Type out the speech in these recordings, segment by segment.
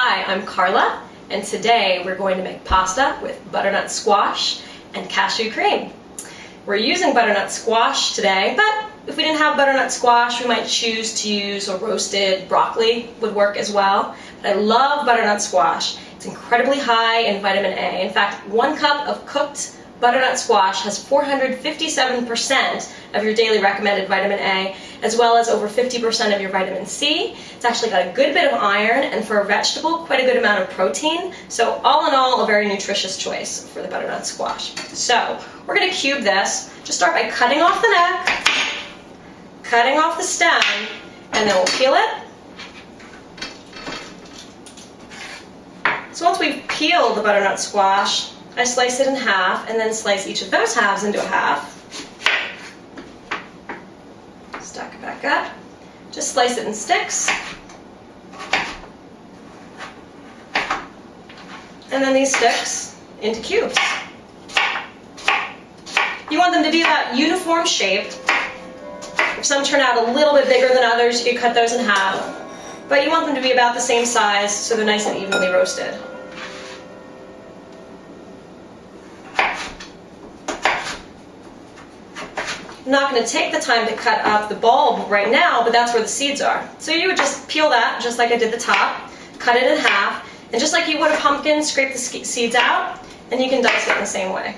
Hi, I'm Carla, and today we're going to make pasta with butternut squash and cashew cream. We're using butternut squash today, but if we didn't have butternut squash, we might choose to use a roasted broccoli would work as well. But I love butternut squash. It's incredibly high in vitamin A. In fact, 1 cup of cooked butternut squash has 457% of your daily recommended vitamin A, as well as over 50% of your vitamin C. It's actually got a good bit of iron, and for a vegetable, quite a good amount of protein. So all in all, a very nutritious choice for the butternut squash. So we're going to cube this. Just start by cutting off the neck, cutting off the stem, and then we'll peel it. So once we've peeled the butternut squash, I slice it in half and then slice each of those halves into a half. Stack it back up. Just slice it in sticks. And then these sticks into cubes. You want them to be about uniform shape. If some turn out a little bit bigger than others, you cut those in half. But you want them to be about the same size so they're nice and evenly roasted. I'm not going to take the time to cut up the bulb right now, but that's where the seeds are. So you would just peel that, just like I did the top, cut it in half, and just like you would a pumpkin, scrape the seeds out, and you can dice it in the same way.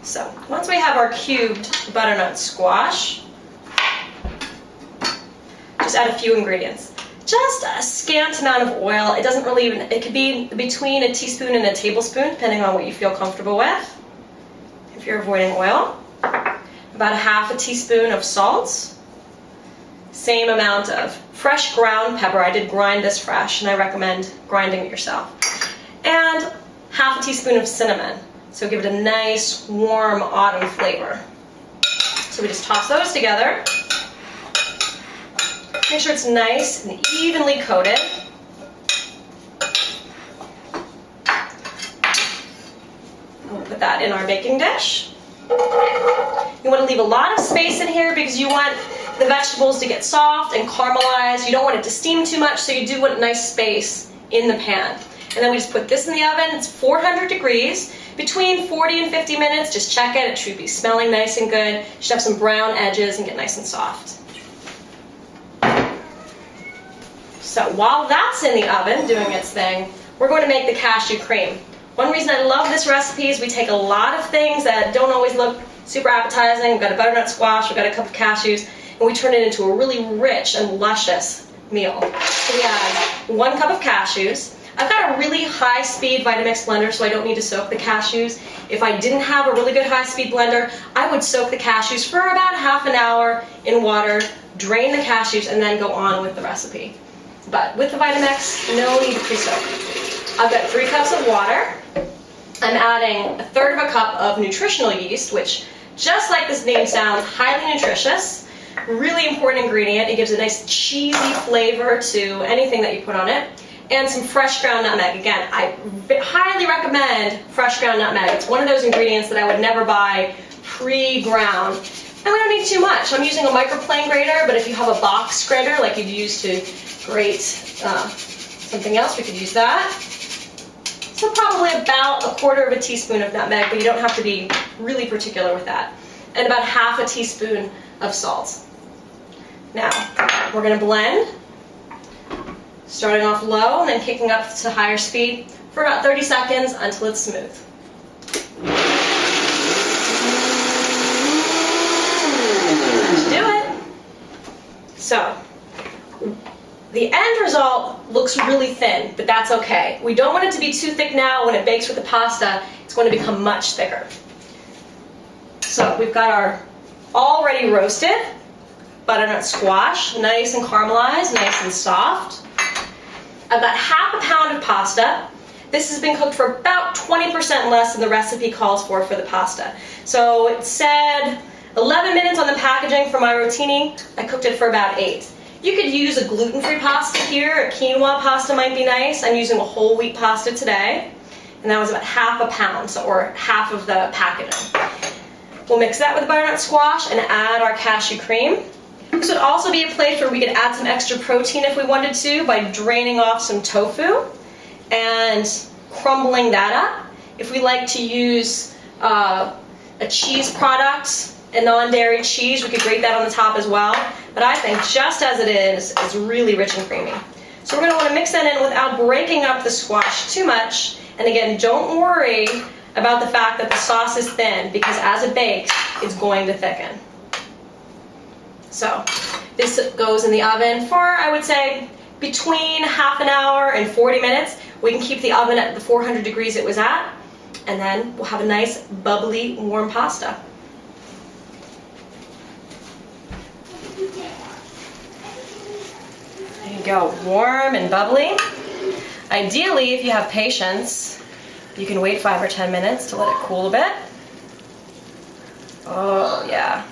So once we have our cubed butternut squash, just add a few ingredients. Just a scant amount of oil. It doesn't really even, it could be between a teaspoon and a tablespoon, depending on what you feel comfortable with. If you're avoiding oil, about ½ teaspoon of salt, same amount of fresh ground pepper. I did grind this fresh, and I recommend grinding it yourself. And ½ teaspoon of cinnamon, so give it a nice, warm autumn flavor. So we just toss those together. Make sure it's nice and evenly coated. We'll put that in our baking dish. You want to leave a lot of space in here because you want the vegetables to get soft and caramelized. You don't want it to steam too much, so you do want a nice space in the pan. And then we just put this in the oven. It's 400 degrees. Between 40 and 50 minutes, just check it. It should be smelling nice and good. It should have some brown edges and get nice and soft. So while that's in the oven doing its thing, we're going to make the cashew cream. One reason I love this recipe is we take a lot of things that don't always look super appetizing. We've got a butternut squash, we've got a cup of cashews, and we turn it into a really rich and luscious meal. So we add 1 cup of cashews. I've got a really high-speed Vitamix blender, so I don't need to soak the cashews. If I didn't have a really good high-speed blender, I would soak the cashews for about ½ an hour in water, drain the cashews, and then go on with the recipe. But with the Vitamix, no need to pre-soak. I've got 3 cups of water. I'm adding 1/3 cup of nutritional yeast, which, just like this name sounds, highly nutritious. Really important ingredient. It gives a nice cheesy flavor to anything that you put on it. And some fresh ground nutmeg. Again, I highly recommend fresh ground nutmeg. It's one of those ingredients that I would never buy pre-ground. And we don't need too much. I'm using a microplane grater, but if you have a box grater like you'd use to grate something else, we could use that. So probably about 1/4 teaspoon of nutmeg, but you don't have to be really particular with that. And about ½ teaspoon of salt. Now, we're going to blend, starting off low and then kicking up to higher speed for about 30 seconds until it's smooth. Do it. So, the end result looks really thin, but that's okay. We don't want it to be too thick now. When it bakes with the pasta, it's going to become much thicker. So we've got our already roasted butternut squash, nice and caramelized, nice and soft. I've got ½ pound of pasta. This has been cooked for about 20% less than the recipe calls for the pasta. So it said 11 minutes on the packaging for my rotini. I cooked it for about 8. You could use a gluten-free pasta here. A quinoa pasta might be nice. I'm using a whole wheat pasta today. And that was about ½ pound, or half of the packaging. We'll mix that with the butternut squash and add our cashew cream. This would also be a place where we could add some extra protein if we wanted to by draining off some tofu and crumbling that up. If we like to use a cheese product, a non-dairy cheese, we could grate that on the top as well. But I think just as it is really rich and creamy. So we're going to want to mix that in without breaking up the squash too much. And again, don't worry about the fact that the sauce is thin, because as it bakes, it's going to thicken. So this goes in the oven for, I would say, between half an hour and 40 minutes. We can keep the oven at the 400 degrees it was at, and then we'll have a nice, bubbly, warm pasta. There you go, warm and bubbly. Ideally, if you have patience, you can wait 5 or 10 minutes to let it cool a bit. Oh, yeah.